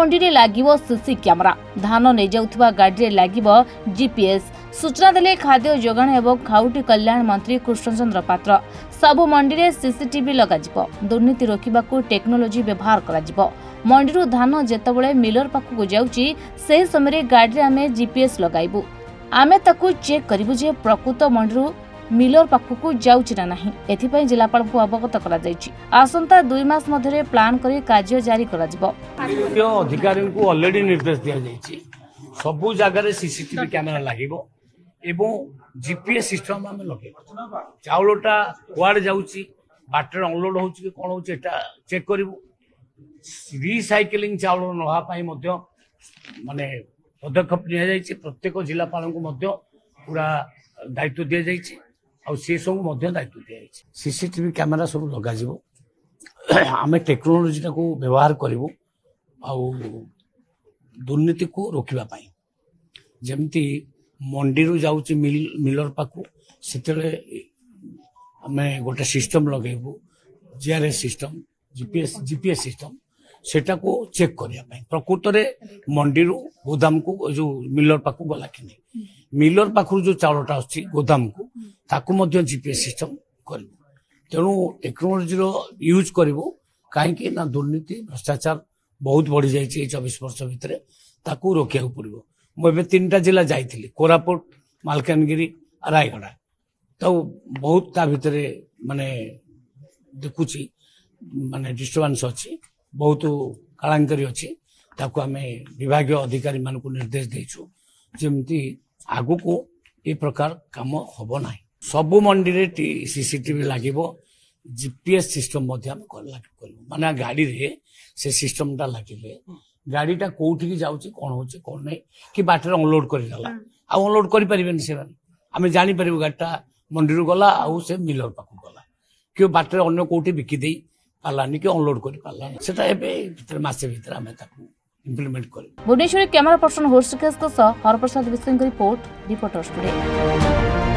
मंडी रे लागिबो CC camera, धान नै जाउथबा गाड़ी रे लागिबो जीपीएस। सूचना देले खाद्य जोगाण एवं खाउटी कल्याण मंत्री कृष्णचंद्र पात्र। सबु मंडी रे सीसीटीवी लगाजिबो। दुर्नीति रोकिबाकू टेक्नोलोजी व्यवहार कराजिबो। मंडी धान जेतबळे मिलर पाखकू जाउची से समय गाड़ी रे आमे जीपीएस लगाइबू। आमे ताकू चेक करिबू जे प्रकृत मंडी मिलर पाखकू जाउची ना नाही। एथिपई जिलापाल को अवगत करा जायछि। आसंता 2 मास मध्यरे प्लान करी कार्य जारी करा जिवो। अधिकारी को ऑलरेडी निर्देश दिया जायछि। सबु जगह रे सीसीटीवी कैमरा लागिबो एवं जीपीएस सिस्टम आमे लगेबो। चाउलटा कुआड जाउची, बाटर अनलोड होउची कि कोन होउची एटा चेक करिवो। रिसाइक्लिंग चाउल नहा पाई मध्य माने पदक्षेप लिया जायछि। प्रत्येक जिलापाल को मध्य पूरा दायित्व दिया जायछि। आ से सब मध्य दायित्व दिया जायछि। सीसीटीवी कैमरा सब लगा जिवो। आमे टेक्नोलोजी को व्यवहार करिवो आ दुर्नीति को रोकिबा पाई। जेमती मंडी रु जाउची मिलर पाखु सेतले आमे गोटे सिस्टम लगेबो। जीआरएस सिस्टम, जीपीएस सिस्टम सेटा को चेक करिया पाई। प्रकृत रे मंडी रु गोदाम को जो मिलर पाखु गला कि नहीं, मिलर पाखु जो चाउलटा आछि गोदाम को ताकू मध्य जीपीएस सिस्टम करिवो। तेणु टेक्नोलोजी रो यूज करिवो। काहेकि ना दुर्नीति भ्रष्टाचार बहुत बढ़ी जाइए 24 वर्ष भितर ताकू रोकिया पड़ो। मुझे 3टा जिला जाइली, कोरापुट, मालकानगिरी, रायगड़ा। तो बहुत ता भितर माने देखुची माने डिस्टर्बेंस अच्छी, बहुत कालांतरी अच्छी। ताकू आमे विभागीय अधिकारी मान को निर्देश देचु जेमती आगु को ए प्रकार काम हबो नाही। सबु मंडी रे सीसीटीवी लागिबो। जीपीएस सिस्टम मध्य हम लागू माने गाड़ी रे से सिस्टम टा लागिले गाड़ीटा कोठी जाउची कोन होची कोन नै कि बाटर अनलोड करि जाला आ अनलोड करि परिबेन से आमे जानि परिबो गाडीटा मंडी रु गला आ से मिलर पाकु गला कि बाटर अन्य कोठी बिकि देई पालानी कि अनलोड करि पाला। सेटा एबे भीतर मासे भीतर आमे ताकू इंप्लीमेंट करि। Bhubaneswar camera person Harshikesh Haraprasad Biswang report, reporters today.